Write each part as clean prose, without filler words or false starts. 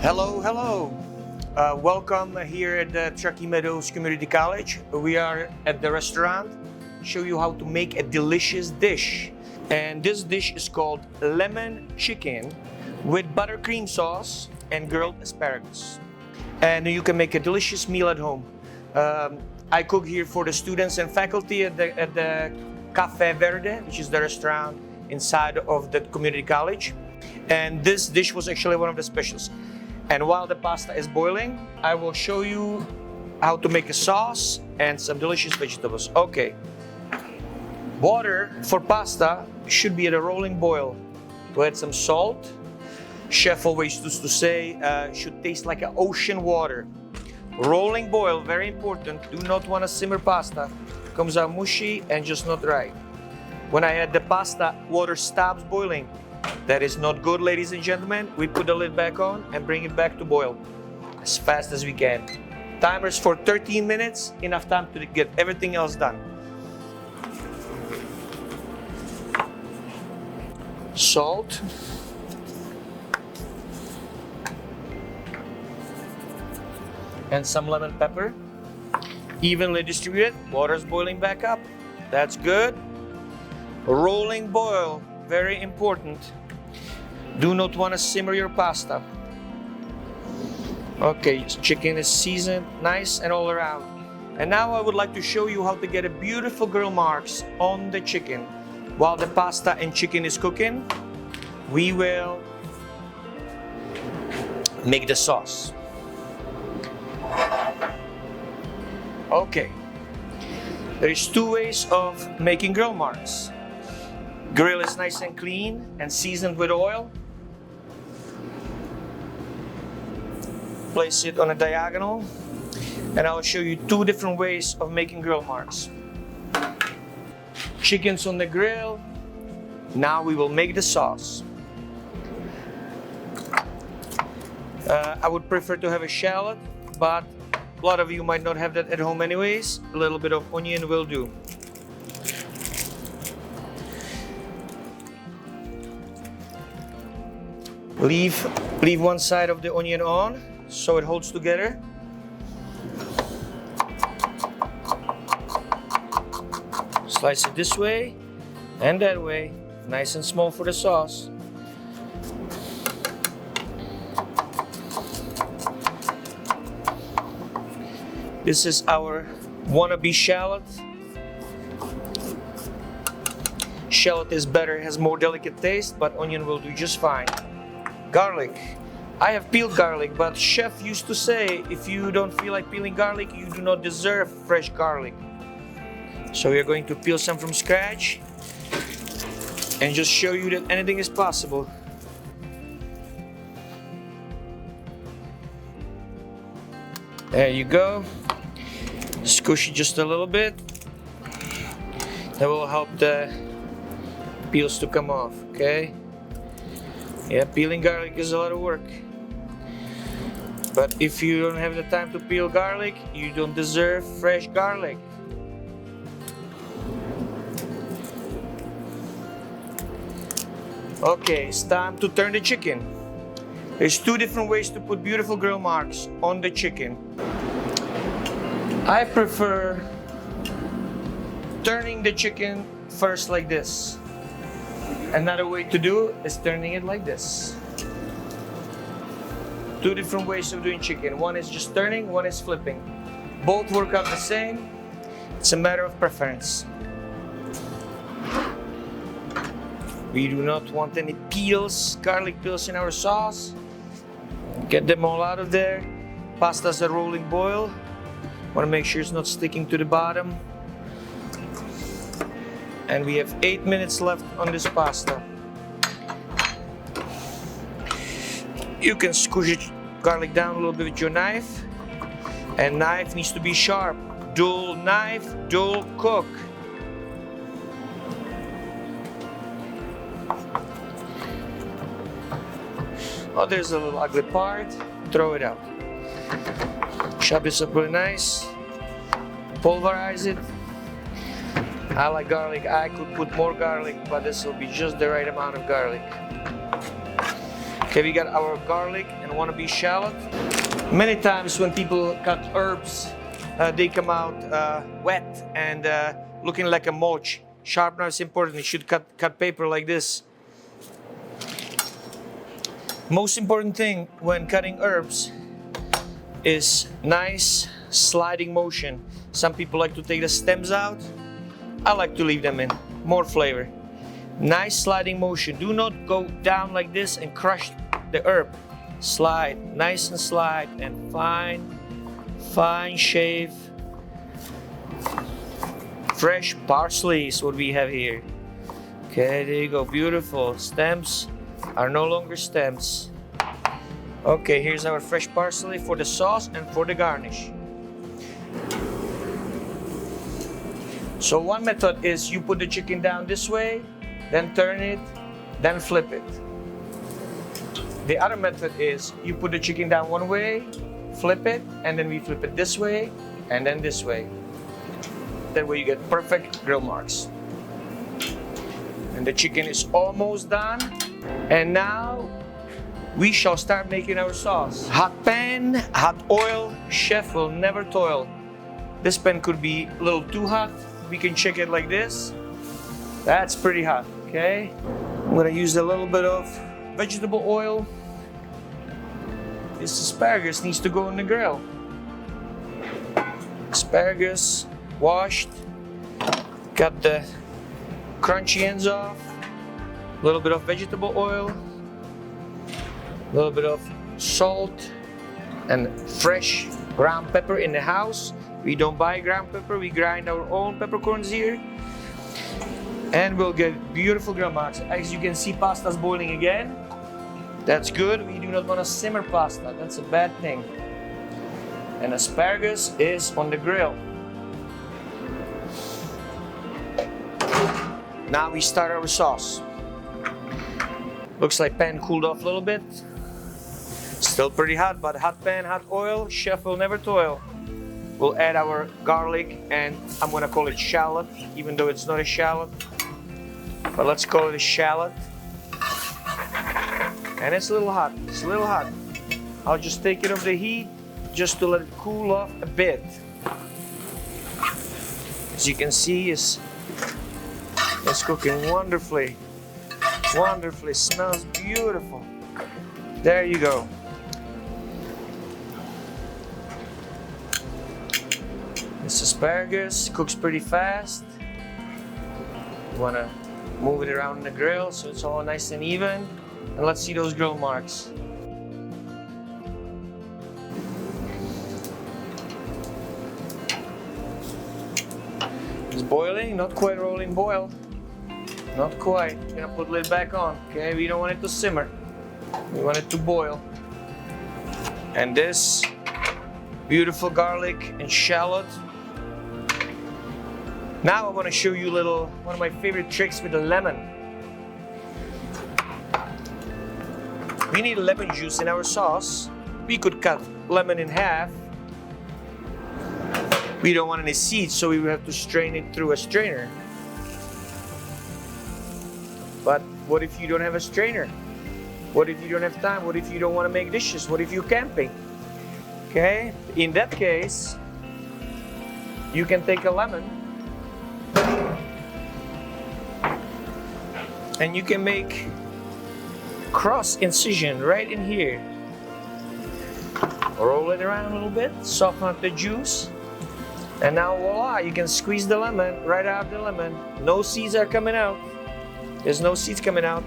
Hello, hello. Welcome here at the Truckee Meadows Community College. We are at the restaurant, show you how to make a delicious dish. And this dish is called lemon chicken with buttercream sauce and grilled asparagus. And you can make a delicious meal at home. I cook here for the students and faculty at the Cafe Verde, which is the restaurant inside of the community college. And this dish was actually one of the specials. And while the pasta is boiling, I will show you how to make a sauce and some delicious vegetables. Okay. Water for pasta should be at a rolling boil. To add some salt. Chef always used to say should taste like an ocean water. Rolling boil, very important. Do not want to simmer pasta. Comes out mushy and just not right. When I add the pasta, water stops boiling. That is not good, ladies and gentlemen. We put the lid back on and bring it back to boil as fast as we can. Timers for 13 minutes, enough time to get everything else done. Salt. And some lemon pepper. Evenly distributed. Water's boiling back up. That's good. Rolling boil. Very important. Do not want to simmer your pasta. Okay, chicken is seasoned nice and all around. And now I would like to show you how to get a beautiful grill marks on the chicken. While the pasta and chicken is cooking, we will make the sauce. Okay, there is two ways of making grill marks. Grill is nice and clean and seasoned with oil. Place it on a diagonal, and I'll show you two different ways of making grill marks. Chicken's on the grill. Now we will make the sauce. I would prefer to have a shallot, but a lot of you might not have that at home anyways. A little bit of onion will do. Leave one side of the onion on so it holds together. Slice it this way and that way, nice and small for the sauce. This is our wannabe shallot. Shallot is better, has more delicate taste, but onion will do just fine. Garlic. I have peeled garlic, but chef used to say if you don't feel like peeling garlic, you do not deserve fresh garlic. So we are going to peel some from scratch and just show you that anything is possible. There you go. Squish it just a little bit. That will help the peels to come off, okay? Yeah, peeling garlic is a lot of work. But if you don't have the time to peel garlic, you don't deserve fresh garlic. Okay, it's time to turn the chicken. There's two different ways to put beautiful grill marks on the chicken. I prefer turning the chicken first like this. Another way to do is turning it like this. Two different ways of doing chicken. One is just turning, one is flipping. Both work out the same. It's a matter of preference. We do not want any peels, garlic peels in our sauce. Get them all out of there. Pasta's a rolling boil. Want to make sure it's not sticking to the bottom. And we have 8 minutes left on this pasta. You can squish it, garlic down a little bit with your knife. And knife needs to be sharp. Dual knife, dual cook. Oh, there's a little ugly part. Throw it out. Chop this up really nice. Pulverize it. I like garlic. I could put more garlic, but this will be just the right amount of garlic. Okay, we got our garlic and wannabe shallot. Many times when people cut herbs, they come out wet and looking like a mulch. Sharpener is important. You should cut paper like this. Most important thing when cutting herbs is nice sliding motion. Some people like to take the stems out. I like to leave them in. More flavor. Nice sliding motion. Do not go down like this and crush the herb. Slide, nice and slide, and fine shave. Fresh parsley is what we have here. Okay, there you go, beautiful. Stems are no longer stems. Okay, here's our fresh parsley for the sauce and for the garnish. So one method is you put the chicken down this way, then turn it, then flip it. The other method is you put the chicken down one way, flip it, and then we flip it this way, and then this way. That way you get perfect grill marks. And the chicken is almost done. And now we shall start making our sauce. Hot pan, hot oil, chef will never toil. This pan could be a little too hot. We can check it like this. That's pretty hot, okay? I'm gonna use a little bit of vegetable oil. This asparagus needs to go in the grill. Asparagus, washed. Got the crunchy ends off. A little bit of vegetable oil. A little bit of salt and fresh ground pepper in the house. We don't buy ground pepper, we grind our own peppercorns here. And we'll get beautiful grill marks. As you can see, pasta's boiling again. That's good. We do not want to simmer pasta. That's a bad thing. And asparagus is on the grill. Now we start our sauce. Looks like pan cooled off a little bit. Still pretty hot, but hot pan, hot oil, chef will never toil. We'll add our garlic, and I'm gonna call it shallot, even though it's not a shallot. But let's call it a shallot. And it's a little hot, it's a little hot. I'll just take it off the heat, just to let it cool off a bit. As you can see, it's cooking wonderfully. Wonderfully, smells beautiful. There you go. This asparagus cooks pretty fast. You want to move it around the grill so it's all nice and even. And let's see those grill marks. It's boiling, not quite rolling boil. Not quite. Gonna put lid back on. Okay, we don't want it to simmer. We want it to boil. And this beautiful garlic and shallot. Now I want to show you one of my favorite tricks with the lemon. We need lemon juice in our sauce. We could cut lemon in half. We don't want any seeds, so we will have to strain it through a strainer. But what if you don't have a strainer? What if you don't have time? What if you don't want to make dishes? What if you're camping? Okay, in that case, you can take a lemon and you can make cross incision right in here. Roll it around a little bit, soften up the juice, and now voila, you can squeeze the lemon right out of the lemon. No seeds are coming out. There's no seeds coming out.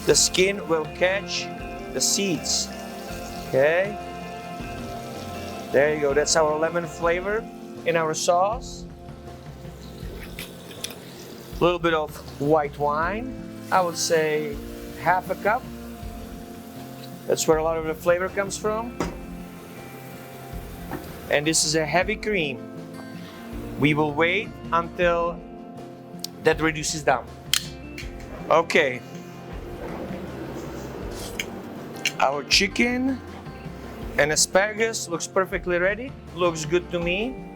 The skin will catch the seeds. Okay? There you go. That's our lemon flavor in our sauce. A little bit of white wine. I would say half a cup. That's where a lot of the flavor comes from. And this is a heavy cream. We will wait until that reduces down. Okay. Our chicken and asparagus looks perfectly ready. Looks good to me.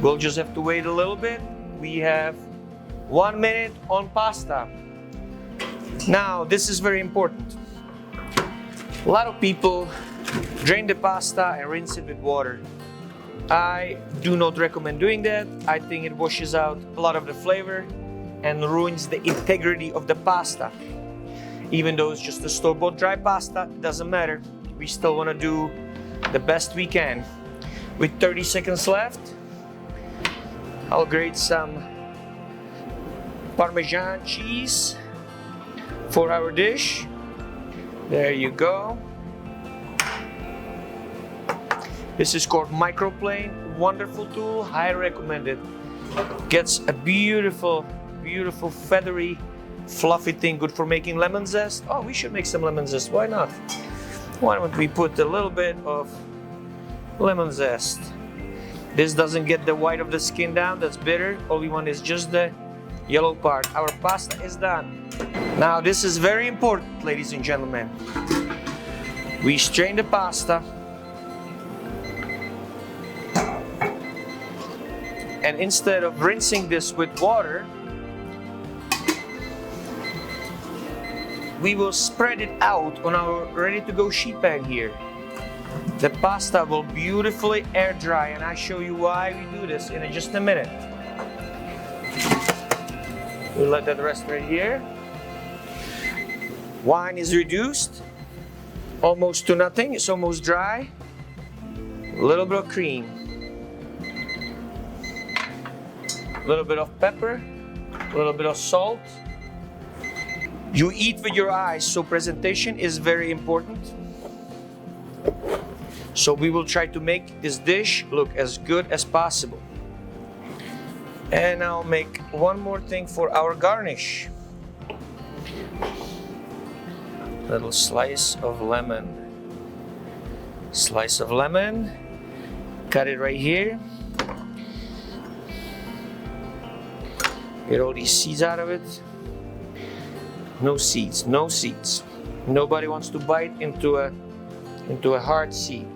We'll just have to wait a little bit. We have 1 minute on pasta. Now, this is very important. A lot of people drain the pasta and rinse it with water. I do not recommend doing that. I think it washes out a lot of the flavor and ruins the integrity of the pasta. Even though it's just a store-bought dry pasta, it doesn't matter. We still want to do the best we can. With 30 seconds left, I'll grate some Parmesan cheese for our dish. There you go. This is called microplane. Wonderful tool, highly recommended. Gets a beautiful, beautiful feathery, fluffy thing, good for making lemon zest. Oh, we should make some lemon zest, why not? Why don't we put a little bit of lemon zest? This doesn't get the white of the skin down, that's bitter. All we want is just the yellow part. Our pasta is done. Now this is very important, ladies and gentlemen. We strain the pasta. And instead of rinsing this with water, we will spread it out on our ready-to-go sheet pan here. The pasta will beautifully air dry, and I'll show you why we do this in just a minute. We'll let that rest right here. Wine is reduced almost to nothing. It's almost dry. A little bit of cream. A little bit of pepper. A little bit of salt. You eat with your eyes, so presentation is very important. So we will try to make this dish look as good as possible. And I'll make one more thing for our garnish. Little slice of lemon. Slice of lemon. Cut it right here. Get all these seeds out of it. No seeds, no seeds. Nobody wants to bite into a hard seed.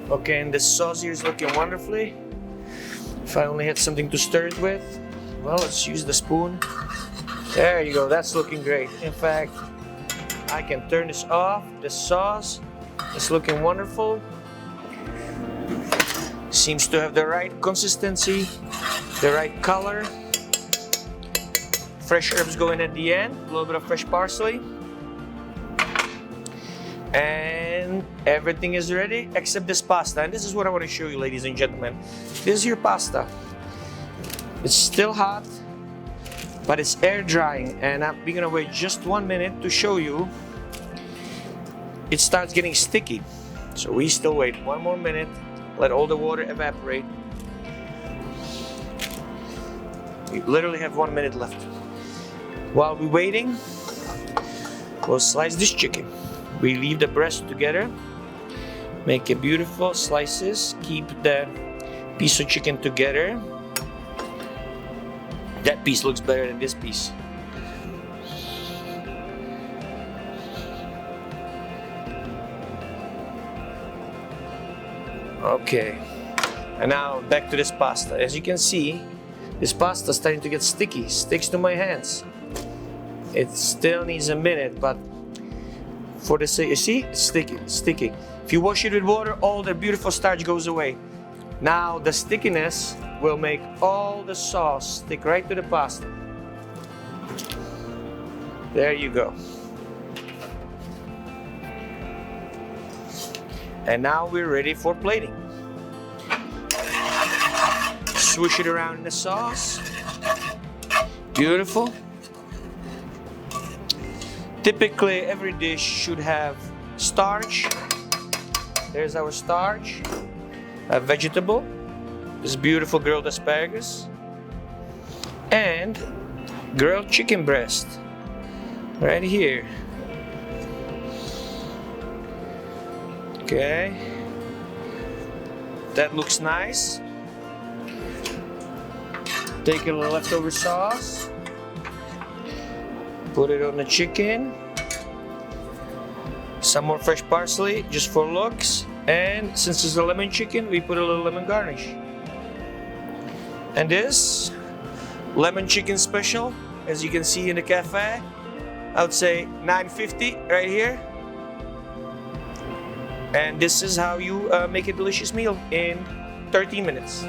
Okay, and this sauce here is looking wonderfully. If I only had something to stir it with, well, let's use the spoon. There you go, that's looking great. In fact, I can turn this off. The sauce is looking wonderful. Seems to have the right consistency, the right color. Fresh herbs go in at the end, a little bit of fresh parsley. And everything is ready except this pasta. And this is what I want to show you, ladies and gentlemen. This is your pasta. It's still hot, but it's air drying. And we're gonna wait just 1 minute to show you. It starts getting sticky. So we still wait 1 more minute, let all the water evaporate. We literally have 1 minute left. While we're waiting, we'll slice this chicken. We leave the breast together, make it beautiful slices, keep the piece of chicken together. That piece looks better than this piece. Okay, and now back to this pasta. As you can see, this pasta is starting to get sticky, sticks to my hands. It still needs a minute, but for the sake, you see, it's sticky. If you wash it with water, all the beautiful starch goes away. Now the stickiness will make all the sauce stick right to the pasta. There you go. And now we're ready for plating. Swoosh it around in the sauce. Beautiful. Typically, every dish should have starch. There's our starch. A vegetable. This beautiful grilled asparagus. And grilled chicken breast. Right here. Okay. That looks nice. Take a little leftover sauce. Put it on the chicken. Some more fresh parsley, just for looks. And since it's a lemon chicken, we put a little lemon garnish. And this lemon chicken special as you can see in the cafe. I would say 950 right here. And this is how you make a delicious meal in 30 minutes.